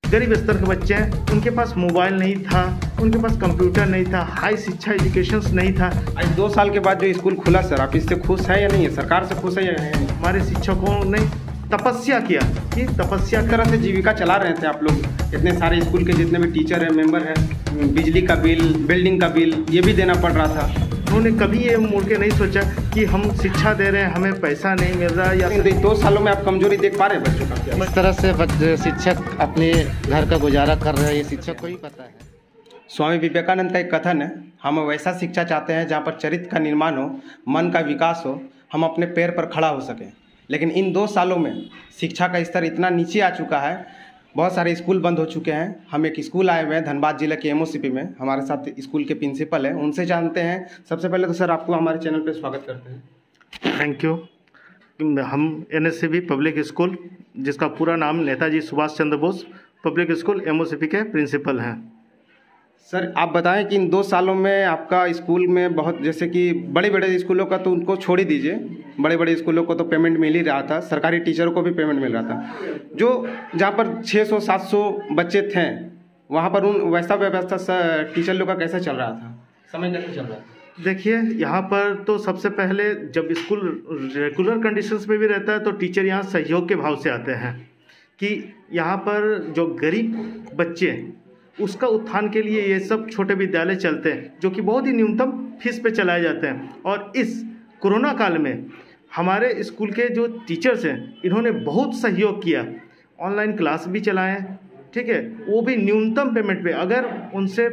गरीब स्तर के बच्चे हैं, उनके पास मोबाइल नहीं था, उनके पास कंप्यूटर नहीं था, हाई शिक्षा एजुकेशन नहीं था। आज 2 साल के बाद जो स्कूल खुला सर, आप इससे खुश हैं या नहीं है? सरकार से खुश है या नहीं? हमारे शिक्षकों ने तपस्या किया कि तपस्या किस तरह से जीविका चला रहे थे आप लोग? इतने सारे स्कूल के जितने भी टीचर हैं, मेंबर हैं, बिजली का बिल, बिल्डिंग का बिल, ये भी देना पड़ रहा था। उन्होंने कभी ये मुड़ के नहीं सोचा कि हम शिक्षा दे रहे हैं, हमें पैसा नहीं मिल रहा, या 2 सालों में आप कमजोरी देख पा रहे हैं बच्चों का? इस तरह से शिक्षक अपने घर का गुजारा कर रहे हैं, ये शिक्षक को ही पता है। स्वामी विवेकानंद का एक कथन है, हम वैसा शिक्षा चाहते हैं जहाँ पर चरित्र का निर्माण हो, मन का विकास हो, हम अपने पैर पर खड़ा हो सकें। लेकिन इन 2 सालों में शिक्षा का स्तर इतना नीचे आ चुका है, बहुत सारे स्कूल बंद हो चुके हैं। हम एक स्कूल आए हुए हैं धनबाद जिले के MOCP में, हमारे साथ स्कूल के प्रिंसिपल हैं, उनसे जानते हैं। सबसे पहले तो सर आपको हमारे चैनल पर स्वागत करते हैं। Thank you. हम NSCB पब्लिक स्कूल, जिसका पूरा नाम Netaji Subhash Chandra Bose public school MOCP के प्रिंसिपल हैं। सर आप बताएं कि इन 2 सालों में आपका स्कूल में बहुत, जैसे कि बड़े बड़े स्कूलों का तो उनको छोड़ ही दीजिए, बड़े बड़े स्कूलों को तो पेमेंट मिल ही रहा था, सरकारी टीचरों को भी पेमेंट मिल रहा था, जो जहाँ पर 600-700 बच्चे थे वहाँ पर उन वैसा व्यवस्था टीचर लोग का कैसे चल रहा था, समय कैसे चल रहा था? देखिए, यहाँ पर तो सबसे पहले जब स्कूल रेगुलर कंडीशंस में भी रहता है तो टीचर यहाँ सहयोग के भाव से आते हैं कि यहाँ पर जो गरीब बच्चे, उसका उत्थान के लिए ये सब छोटे विद्यालय चलते हैं, जो कि बहुत ही न्यूनतम फीस पे चलाए जाते हैं। और इस कोरोना काल में हमारे स्कूल के जो टीचर्स हैं, इन्होंने बहुत सहयोग किया, ऑनलाइन क्लास भी चलाएं, ठीक है, वो भी न्यूनतम पेमेंट पे। अगर उनसे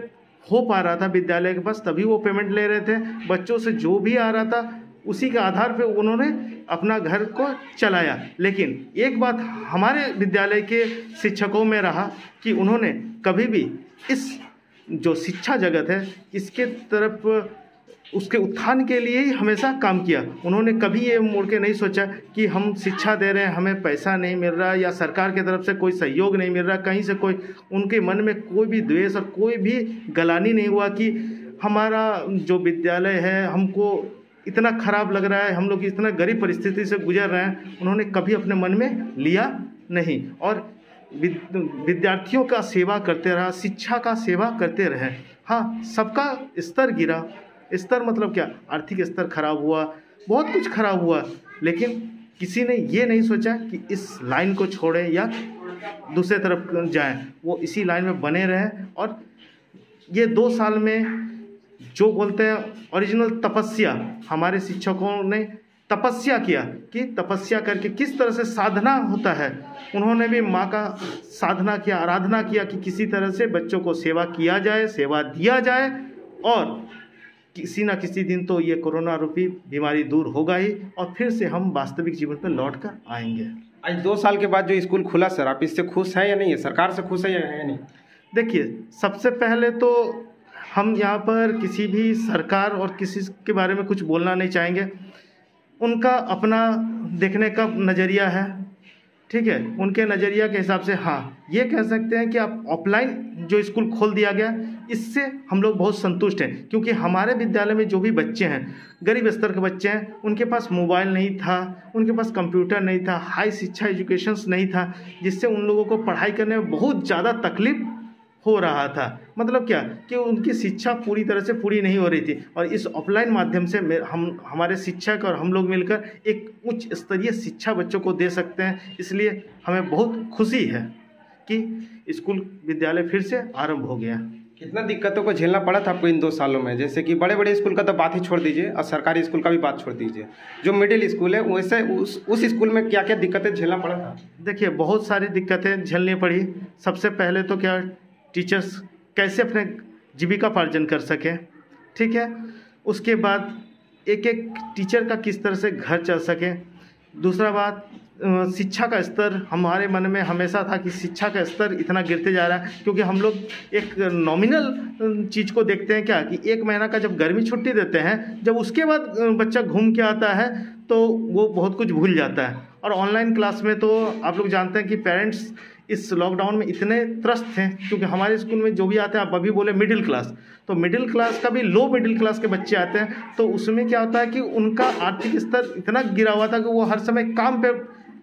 हो पा रहा था विद्यालय के पास, तभी वो पेमेंट ले रहे थे। बच्चों से जो भी आ रहा था उसी के आधार पे उन्होंने अपना घर को चलाया। लेकिन एक बात हमारे विद्यालय के शिक्षकों में रहा कि उन्होंने कभी भी इस जो शिक्षा जगत है, इसके तरफ, उसके उत्थान के लिए ही हमेशा काम किया। उन्होंने कभी ये मुड़ के नहीं सोचा कि हम शिक्षा दे रहे हैं, हमें पैसा नहीं मिल रहा, या सरकार की तरफ से कोई सहयोग नहीं मिल रहा, कहीं से कोई, उनके मन में कोई भी द्वेष और कोई भी गलानी नहीं हुआ कि हमारा जो विद्यालय है हमको इतना खराब लग रहा है, हम लोग इतना गरीब परिस्थिति से गुजर रहे हैं। उन्होंने कभी अपने मन में लिया नहीं और विद्यार्थियों का सेवा करते रहा, शिक्षा का सेवा करते रहे। हाँ, सबका स्तर गिरा, स्तर मतलब क्या, आर्थिक स्तर खराब हुआ, बहुत कुछ खराब हुआ, लेकिन किसी ने ये नहीं सोचा कि इस लाइन को छोड़े या दूसरे तरफ जाएं। वो इसी लाइन में बने रहे और ये 2 साल में जो बोलते हैं ओरिजिनल तपस्या, हमारे शिक्षकों ने तपस्या किया कि तपस्या करके किस तरह से साधना होता है, उन्होंने भी माँ का साधना किया, आराधना किया कि किसी तरह से बच्चों को सेवा किया जाए, सेवा दिया जाए, और किसी ना किसी दिन तो ये कोरोना रूपी बीमारी दूर होगा ही और फिर से हम वास्तविक जीवन पर लौट कर आएंगे। आज 2 साल के बाद जो स्कूल खुला सर, आप इससे खुश हैं या नहीं है? सरकार से खुश है या नहीं? देखिए, सबसे पहले तो हम यहाँ पर किसी भी सरकार और किसी के बारे में कुछ बोलना नहीं चाहेंगे। उनका अपना देखने का नज़रिया है, ठीक है, उनके नज़रिया के हिसाब से हाँ ये कह सकते हैं कि आप ऑफलाइन जो स्कूल खोल दिया गया, इससे हम लोग बहुत संतुष्ट हैं। क्योंकि हमारे विद्यालय में जो भी बच्चे हैं, गरीब स्तर के बच्चे हैं, उनके पास मोबाइल नहीं था, उनके पास कंप्यूटर नहीं था, हाई शिक्षा एजुकेशन नहीं था, जिससे उन लोगों को पढ़ाई करने में बहुत ज़्यादा तकलीफ हो रहा था। मतलब क्या कि उनकी शिक्षा पूरी तरह से पूरी नहीं हो रही थी। और इस ऑफलाइन माध्यम से हमारे शिक्षक और हम लोग मिलकर एक उच्च स्तरीय शिक्षा बच्चों को दे सकते हैं। इसलिए हमें बहुत खुशी है कि स्कूल विद्यालय फिर से आरंभ हो गया। कितना दिक्कतों को झेलना पड़ा था आपको इन 2 सालों में? जैसे कि बड़े बड़े स्कूल का तो बात ही छोड़ दीजिए और सरकारी स्कूल का भी बात छोड़ दीजिए, जो मिडिल स्कूल है वैसे उस स्कूल में क्या क्या दिक्कतें झेलना पड़ा था? देखिए, बहुत सारी दिक्कतें झेलनी पड़ी। सबसे पहले तो क्या, टीचर्स कैसे अपने जीविकापार्जन कर सकें, ठीक है, उसके बाद एक एक टीचर का किस तरह से घर चल सके। दूसरा बात, शिक्षा का स्तर हमारे मन में हमेशा था कि शिक्षा का स्तर इतना गिरते जा रहा है, क्योंकि हम लोग एक नॉमिनल चीज़ को देखते हैं क्या कि 1 महीना का जब गर्मी छुट्टी देते हैं, जब उसके बाद बच्चा घूम के आता है तो वो बहुत कुछ भूल जाता है। और ऑनलाइन क्लास में तो आप लोग जानते हैं कि पेरेंट्स इस लॉकडाउन में इतने त्रस्त थे, क्योंकि हमारे स्कूल में जो भी आते हैं, आप अभी बोले मिडिल क्लास, तो मिडिल क्लास का भी लो मिडिल क्लास के बच्चे आते हैं, तो उसमें क्या होता है कि उनका आर्थिक स्तर इतना गिरा हुआ था कि वो हर समय काम पे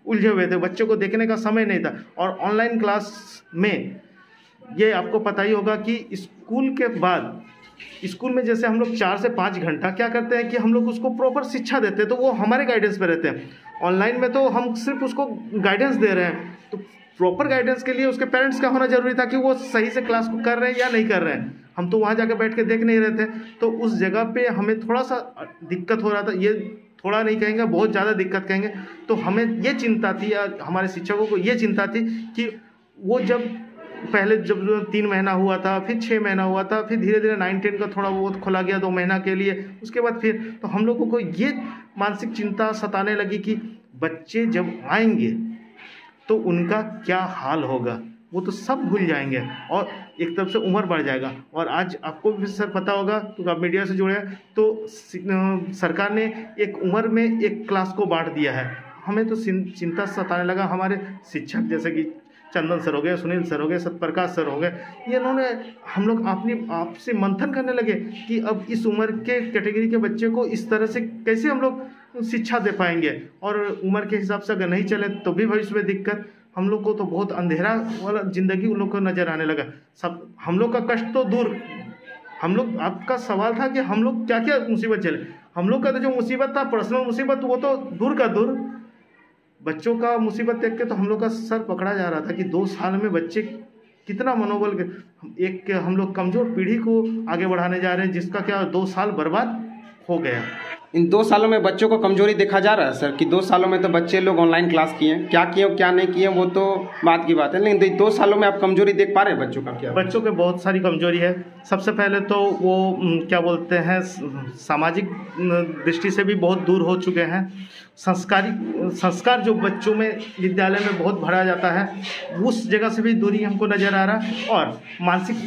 उलझे हुए थे, बच्चों को देखने का समय नहीं था। और ऑनलाइन क्लास में ये आपको पता ही होगा कि स्कूल के बाद, स्कूल में जैसे हम लोग 4 से 5 घंटा क्या करते हैं कि हम लोग उसको प्रॉपर शिक्षा देते हैं, तो वो हमारे गाइडेंस पे रहते हैं। ऑनलाइन में तो हम सिर्फ उसको गाइडेंस दे रहे हैं, तो प्रॉपर गाइडेंस के लिए उसके पेरेंट्स का होना जरूरी था कि वो सही से क्लास को कर रहे हैं या नहीं कर रहे हैं। हम तो वहाँ जाकर बैठ के देख नहीं रहे थे, तो उस जगह पे हमें थोड़ा सा दिक्कत हो रहा था। ये थोड़ा नहीं कहेंगे, बहुत ज़्यादा दिक्कत कहेंगे। तो हमें ये चिंता थी, या हमारे शिक्षकों को ये चिंता थी कि वो जब पहले जब 3 महीना हुआ था, फिर 6 महीना हुआ था, फिर धीरे धीरे 9-10 का थोड़ा बहुत खोला गया 2 महीना के लिए, उसके बाद फिर तो हम लोगों को ये मानसिक चिंता सताने लगी कि बच्चे जब आएंगे तो उनका क्या हाल होगा, वो तो सब भूल जाएंगे और एक तरफ से उम्र बढ़ जाएगा। और आज आपको भी सर पता होगा, तो आप मीडिया से जुड़े हैं, तो सरकार ने एक उम्र में एक क्लास को बांट दिया है। हमें तो चिंता सताने लगा। हमारे शिक्षक जैसे कि चंदन सर हो गए, सुनील सर हो गए, सत्यप्रकाश सर हो गए, ये इन्होंने हम लोग आपसे मंथन करने लगे कि अब इस उम्र के कैटेगरी के बच्चे को इस तरह से कैसे हम लोग शिक्षा दे पाएंगे, और उम्र के हिसाब से अगर नहीं चले तो भी भविष्य में दिक्कत। हम लोग को तो बहुत अंधेरा वाला ज़िंदगी उन लोग को नज़र आने लगा। सब हम लोग का कष्ट तो दूर, हम लोग, आपका सवाल था कि हम लोग क्या क्या मुसीबत झेले। हम लोग का तो जो मुसीबत था, पर्सनल मुसीबत, वो तो दूर का दूर, बच्चों का मुसीबत देख के तो हम लोग का सर पकड़ा जा रहा था कि 2 साल में बच्चे कितना मनोबल के एक हम लोग कमज़ोर पीढ़ी को आगे बढ़ाने जा रहे हैं, जिसका क्या 2 साल बर्बाद हो गया। इन 2 सालों में बच्चों को कमजोरी देखा जा रहा है सर, कि 2 सालों में तो बच्चे लोग ऑनलाइन क्लास किए, क्या किए क्या नहीं किए वो तो बात की बात है, लेकिन 2 सालों में आप कमजोरी देख पा रहे हैं बच्चों का? क्या बच्चों के बहुत सारी कमजोरी है। सबसे पहले तो वो क्या बोलते हैं, सामाजिक दृष्टि से भी बहुत दूर हो चुके हैं। संस्कार जो बच्चों में विद्यालय में बहुत भरा जाता है, उस जगह से भी दूरी हमको नज़र आ रहा है। और मानसिक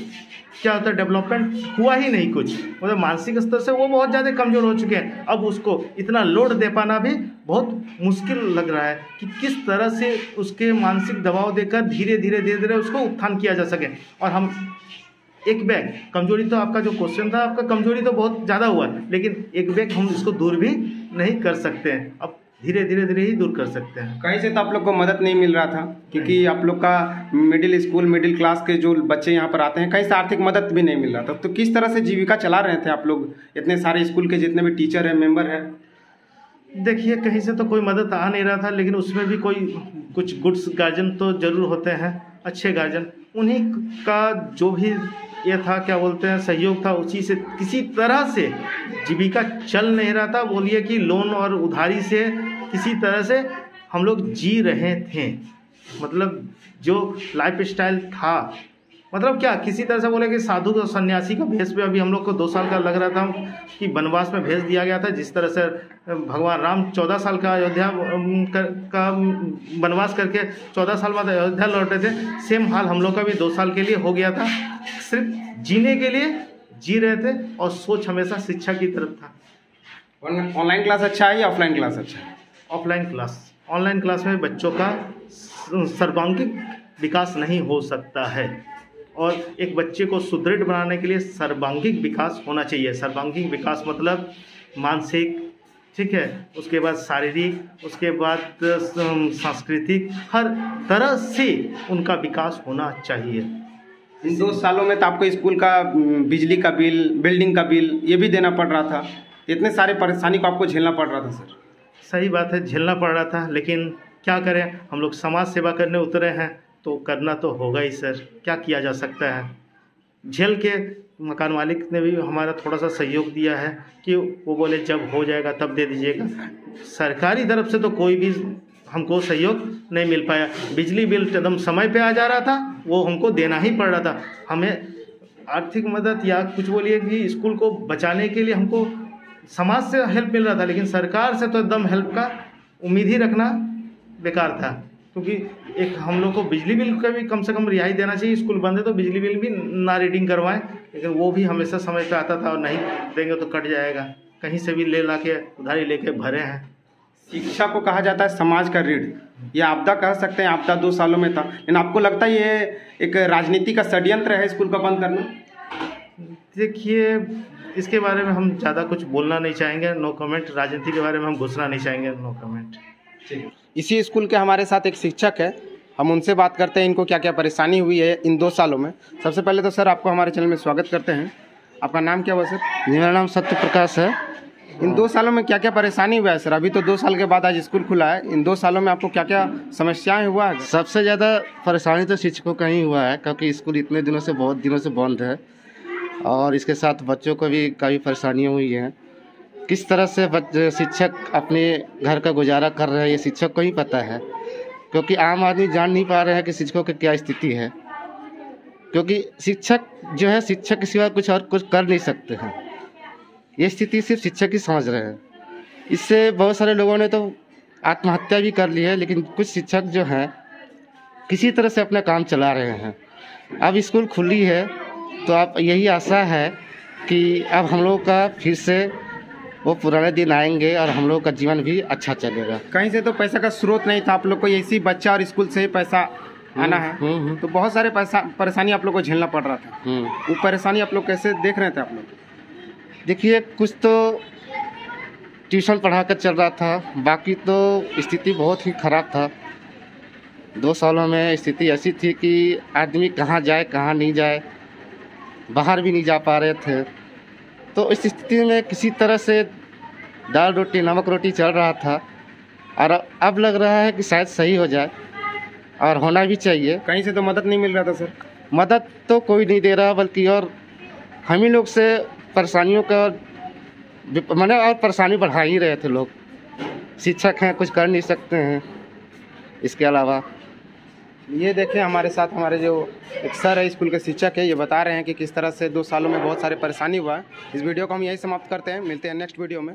क्या होता है, डेवलपमेंट हुआ ही नहीं कुछ, मतलब मानसिक स्तर से वो बहुत ज़्यादा कमज़ोर हो चुके हैं। अब उसको इतना लोड दे पाना भी बहुत मुश्किल लग रहा है कि किस तरह से उसके मानसिक दबाव देकर धीरे धीरे उसको उत्थान किया जा सके। और हम एक बैग कमजोरी, तो आपका जो क्वेश्चन था, आपका कमजोरी तो बहुत ज़्यादा हुआ, लेकिन एक बैग हम इसको दूर भी नहीं कर सकते हैं, अब धीरे धीरे ही दूर कर सकते हैं। कहीं से तो आप लोग को मदद नहीं मिल रहा था, क्योंकि आप लोग का मिडिल क्लास के जो बच्चे यहाँ पर आते हैं, कहीं से आर्थिक मदद भी नहीं मिल रहा था। तो किस तरह से जीविका चला रहे थे आप लोग, इतने सारे स्कूल के जितने भी टीचर हैं, मेंबर हैं? देखिए, कहीं से तो कोई मदद आ नहीं रहा था, लेकिन उसमें भी कुछ गुड्स गार्जियन तो ज़रूर होते हैं, अच्छे गार्जियन, उन्हीं का जो भी ये था, क्या बोलते हैं, सहयोग था, उसी से किसी तरह से जीविका चल नहीं रहा था। बोलिए कि लोन और उधारी से किसी तरह से हम लोग जी रहे थे। मतलब जो लाइफ स्टाइल था, मतलब क्या, किसी तरह से बोले कि साधु और सन्यासी का भेष पे अभी हम लोग को 2 साल का लग रहा था कि वनवास में भेज दिया गया था। जिस तरह से भगवान राम 14 साल का अयोध्या का वनवास करके 14 साल बाद अयोध्या लौटे थे, सेम हाल हम लोग का भी 2 साल के लिए हो गया था। सिर्फ जीने के लिए जी रहे थे और सोच हमेशा शिक्षा की तरफ था। ऑनलाइन क्लास अच्छा है या ऑफलाइन क्लास अच्छा है? Offline class. ऑनलाइन क्लास में बच्चों का सर्वांगीण विकास नहीं हो सकता है, और एक बच्चे को सुदृढ़ बनाने के लिए सर्वांगीण विकास होना चाहिए। सर्वांगीण विकास मतलब मानसिक, ठीक है, उसके बाद शारीरिक, उसके बाद सांस्कृतिक, हर तरह से उनका विकास होना चाहिए। इन 2 सालों में तो आपको स्कूल का बिजली का बिल, बिल्डिंग का बिल, ये भी देना पड़ रहा था, इतने सारे परेशानी को आपको झेलना पड़ रहा था सर। सही बात है, झेलना पड़ रहा था, लेकिन क्या करें, हम लोग समाज सेवा करने उतरे हैं तो करना तो होगा ही सर, क्या किया जा सकता है। झेल के मकान मालिक ने भी हमारा थोड़ा सा सहयोग दिया है कि वो बोले जब हो जाएगा तब दे दीजिएगा। सरकारी तरफ से तो कोई भी हमको सहयोग नहीं मिल पाया। बिजली बिल एकदम समय पे आ जा रहा था, वो हमको देना ही पड़ रहा था। हमें आर्थिक मदद या कुछ बोलिए कि स्कूल को बचाने के लिए हमको समाज से हेल्प मिल रहा था, लेकिन सरकार से तो एकदम हेल्प का उम्मीद ही रखना बेकार था, क्योंकि एक हम लोग को बिजली बिल का भी कम से कम रिहाई देना चाहिए। स्कूल बंद है तो बिजली बिल भी ना रीडिंग करवाएं, लेकिन वो भी हमेशा समय पे आता था, और नहीं देंगे तो कट जाएगा। कहीं से भी ले ला के उधारी लेके भरे हैं। शिक्षा को कहा जाता है समाज का रीढ़, यह आपदा कह सकते हैं। आपदा 2 सालों में था, लेकिन आपको लगता है ये एक राजनीति का षड्यंत्र है स्कूल का बंद करना? देखिए, इसके बारे में हम ज़्यादा कुछ बोलना नहीं चाहेंगे, नो कमेंट। राजनीति के बारे में हम घुसना नहीं चाहेंगे, नो कमेंट। ठीक है। इसी स्कूल के हमारे साथ एक शिक्षक है, हम उनसे बात करते हैं इनको क्या क्या परेशानी हुई है इन 2 सालों में। सबसे पहले तो सर आपको हमारे चैनल में स्वागत करते हैं। आपका नाम क्या हुआ सर? मेरा नाम सत्य प्रकाश है। इन 2 सालों में क्या क्या परेशानी हुआ है सर? अभी तो 2 साल के बाद आज स्कूल खुला है, इन 2 सालों में आपको क्या क्या समस्याएं हुआ है? सबसे ज़्यादा परेशानी तो शिक्षकों का ही हुआ है, क्योंकि स्कूल इतने दिनों से बहुत दिनों से बंद है और इसके साथ बच्चों को भी काफ़ी परेशानियाँ हुई हैं। किस तरह से शिक्षक अपने घर का गुजारा कर रहे हैं ये शिक्षक को ही पता है, क्योंकि आम आदमी जान नहीं पा रहे हैं कि शिक्षकों की क्या स्थिति है। क्योंकि शिक्षक जो है, शिक्षक के सिवा कुछ और कुछ कर नहीं सकते हैं। ये स्थिति सिर्फ शिक्षक ही समझ रहे हैं। इससे बहुत सारे लोगों ने तो आत्महत्या भी कर ली है, लेकिन कुछ शिक्षक जो हैं किसी तरह से अपना काम चला रहे हैं। अब स्कूल खुली है तो आप यही आशा है कि अब हम लोग का फिर से वो पुराने दिन आएंगे और हम लोग का जीवन भी अच्छा चलेगा। कहीं से तो पैसा का स्रोत नहीं था, आप लोग को ऐसी बच्चा और स्कूल से ही पैसा आना है, तो बहुत सारे परेशानी आप लोग को झेलना पड़ रहा था। वो परेशानी आप लोग कैसे देख रहे थे आप लोग? देखिए, कुछ तो ट्यूशन पढ़ा कर चल रहा था, बाकी तो स्थिति बहुत ही ख़राब था। 2 सालों में स्थिति ऐसी थी कि आदमी कहाँ जाए कहाँ नहीं जाए, बाहर भी नहीं जा पा रहे थे। तो इस स्थिति में किसी तरह से दाल रोटी नमक रोटी चल रहा था और अब लग रहा है कि शायद सही हो जाए, और होना भी चाहिए। कहीं से तो मदद नहीं मिल रहा था सर? मदद तो कोई नहीं दे रहा, बल्कि और हम ही लोग से परेशानियों का मैंने और परेशानी बढ़ा ही रहे थे लोग। शिक्षक हैं, कुछ कर नहीं सकते हैं इसके अलावा। ये देखें हमारे साथ हमारे जो एक सर है, स्कूल के शिक्षक है, ये बता रहे हैं कि किस तरह से 2 सालों में बहुत सारे परेशानी हुआ है। इस वीडियो को हम यही समाप्त करते हैं, मिलते हैं नेक्स्ट वीडियो में।